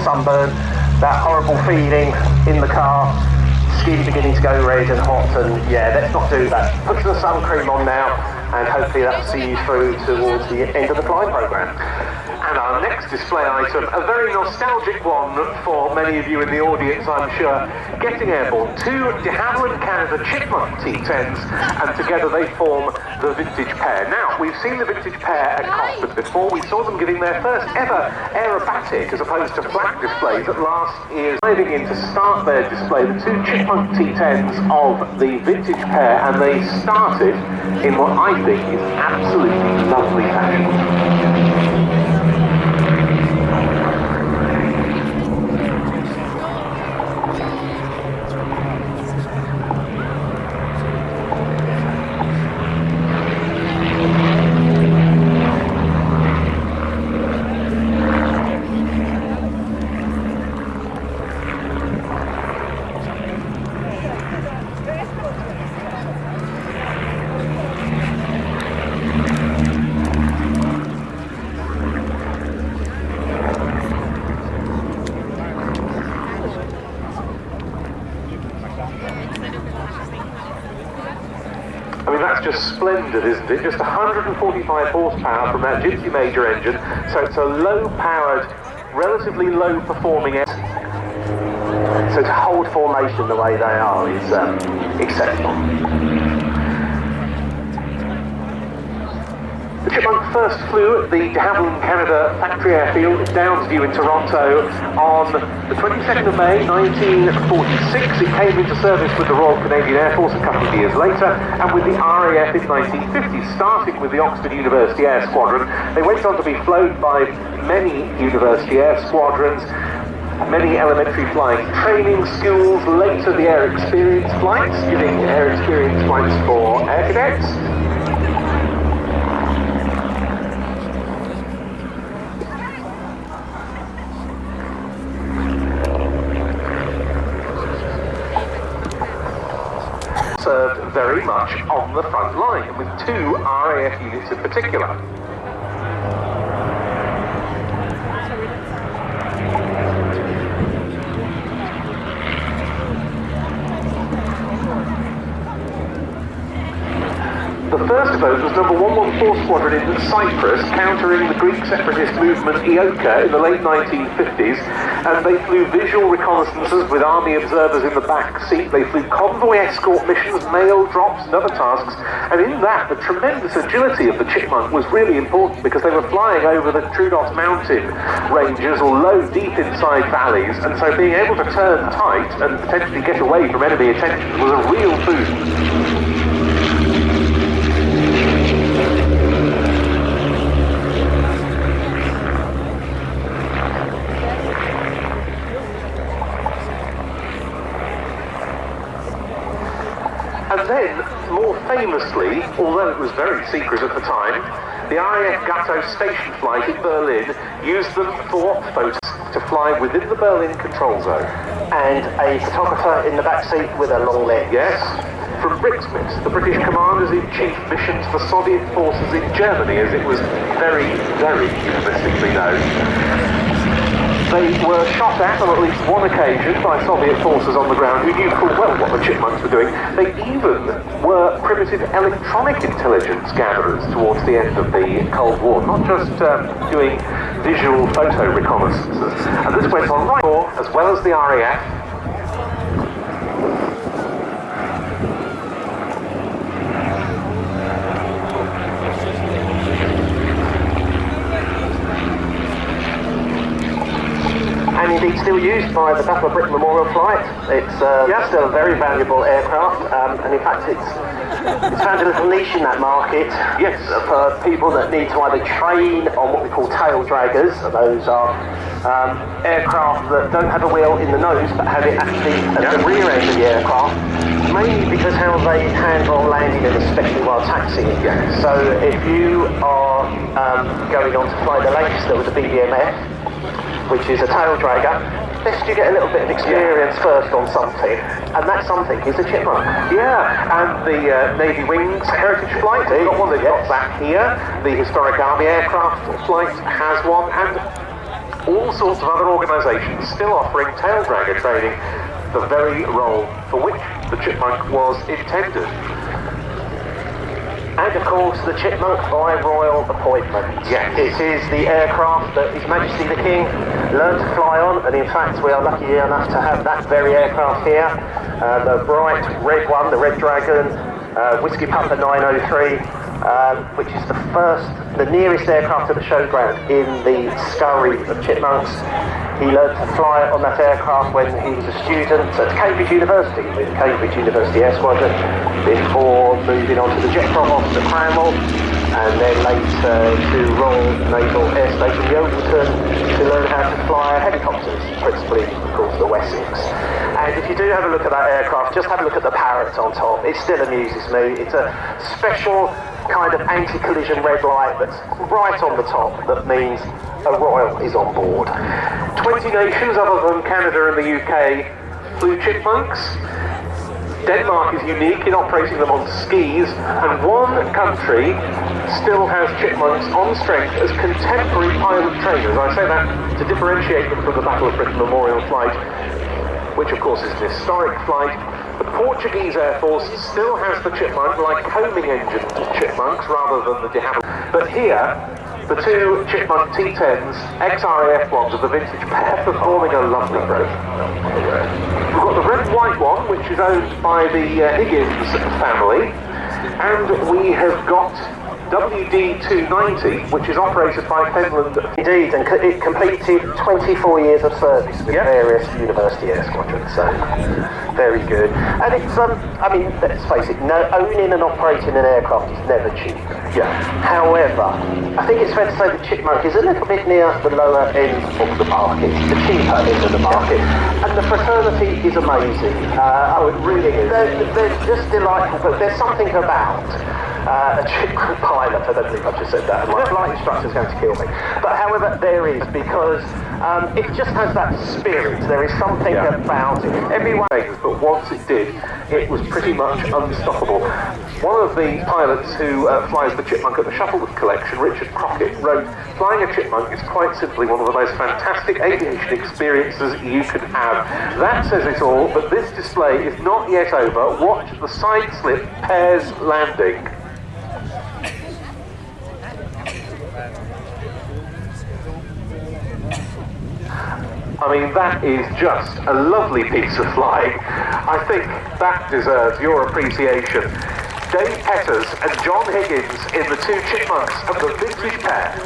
sunburn, that horrible feeling in the car, skin beginning to go red and hot, and yeah, let's not do that. Put the sun cream on now, and hopefully that'll see you through towards the end of the flying programme. And our next display item, a very nostalgic one for many of you in the audience, I'm sure. Getting airborne, two de Havilland Canada Chipmunk T10s, and together they form the vintage pair. Now, we've seen the vintage pair at Cosford before. We saw them giving their first ever aerobatic as opposed to flat displays at last year's. Diving in to start their display, the two Chipmunk T10s of the vintage pair, and they started in what I think is absolutely lovely fashion. I mean, that's just splendid, isn't it? Just 145 horsepower from that Gypsy Major engine, so it's a low-powered, relatively low-performing engine. So to hold formation the way they are is exceptional. The Chipmunk first flew at the de Havilland Canada Factory Airfield at Downsview in Toronto on the 22nd of May 1946. It came into service with the Royal Canadian Air Force a couple of years later, and with the RAF in 1950, starting with the Oxford University Air Squadron. They went on to be flown by many university air squadrons, many elementary flying training schools, later the air experience flights, giving air experience flights for air cadets. Served very much on the front line, with two RAF units in particular. The first of those was number 114 Squadron in Cyprus, countering the Greek separatist movement EOKA in the late 1950s, and they flew visual reconnaissances with army observers in the back seat. They flew convoy escort missions, mail drops and other tasks, and in that the tremendous agility of the Chipmunk was really important, because they were flying over the Troodos mountain ranges or low, deep inside valleys, and so being able to turn tight and potentially get away from enemy attention was a real boost. And then, more famously, although it was very secret at the time, the RAF Gatto station flight in Berlin used them for photos to fly within the Berlin control zone. And a photographer in the back seat with a long leg. Yes, from Brixmith, the British Commanders-in-Chief mission to the Soviet forces in Germany, as it was very, very euphemistically known. They were shot at on least one occasion by Soviet forces on the ground who knew full well what the Chipmunks were doing. They even were primitive electronic intelligence gatherers towards the end of the Cold War, not just doing visual photo reconnaissances. And this went on right before, as well as the RAF. And indeed still used by the Battle of Britain Memorial Flight. It's still a very valuable aircraft, and in fact it's found a little niche in that market. Yes, for people that need to either train on what we call tail draggers. Those are aircraft that don't have a wheel in the nose but have it actually at the rear end of the aircraft, mainly because how they handle landing and especially while taxiing. So if you are going on to fly the Lancaster with the BDMF, which is a tail dragger, best you get a little bit of experience first on something, and that something is a Chipmunk. Yeah, and the Navy Wings Heritage Flight, they've got one, they've got that here. The Historic Army Aircraft Flight has one, and all sorts of other organisations still offering tail dragger training, the very role for which the Chipmunk was intended. And of course, the Chipmunk by royal appointment. Yes. It is the aircraft that His Majesty the King learned to fly on, and in fact we are lucky enough to have that very aircraft here. The bright red one, the Red Dragon, Whiskey Papa 903, which is the nearest aircraft to the showground in the scurry of Chipmunks. He learned to fly on that aircraft when he was a student at Cambridge University, with Cambridge University Air Squadron, before moving on to the Jet Provost at Cranwell, and then later to Royal Naval Air Station Yeovilton to learn how to fly helicopters, principally, of course, the Wessex. And if you do have a look at that aircraft, just have a look at the parrot on top. It still amuses me. It's a special kind of anti-collision red light that's right on the top that means a royal is on board. 20 nations other than Canada and the UK flew Chipmunks. Denmark is unique in operating them on skis, and one country still has Chipmunks on strength as contemporary pilot trainers. I say that to differentiate them from the Battle of Britain Memorial Flight, which of course is an historic flight. The Portuguese Air Force still has the Chipmunk, like homing engine Chipmunks rather than the de Havilland. But here, the two Chipmunk T10s, ex-RAF ones of the vintage pair, performing a lovely break. We've got the red-white one, which is owned by the Higgins family, and we have got WD-290, which is operated by Finland. Indeed, and it completed 24 years of service with various university air squadrons, so very good. And it's, I mean, let's face it, owning and operating an aircraft is never cheap. Yeah. However, I think it's fair to say the Chipmunk is a little bit near the lower end of the market, the cheaper end of the market, and the fraternity is amazing. Oh, it really is. They're just delightful, but there's something about a Chipmunk pilot, I don't believe I've just said that, and my flight instructor's going to kill me. But however, there is, because it just has that spirit. There is something about it. Everyone, but once it did, it was pretty much unstoppable. One of the pilots who flies the Chipmunk at the Shuttleworth collection, Richard Crockett, wrote, "Flying a Chipmunk is quite simply one of the most fantastic aviation experiences you can have. That says it all, but this display is not yet over. Watch the side slip pairs landing." I mean, that is just a lovely piece of flying. I think that deserves your appreciation. Dave Petters and John Higgins in the two Chipmunks of the vintage pair.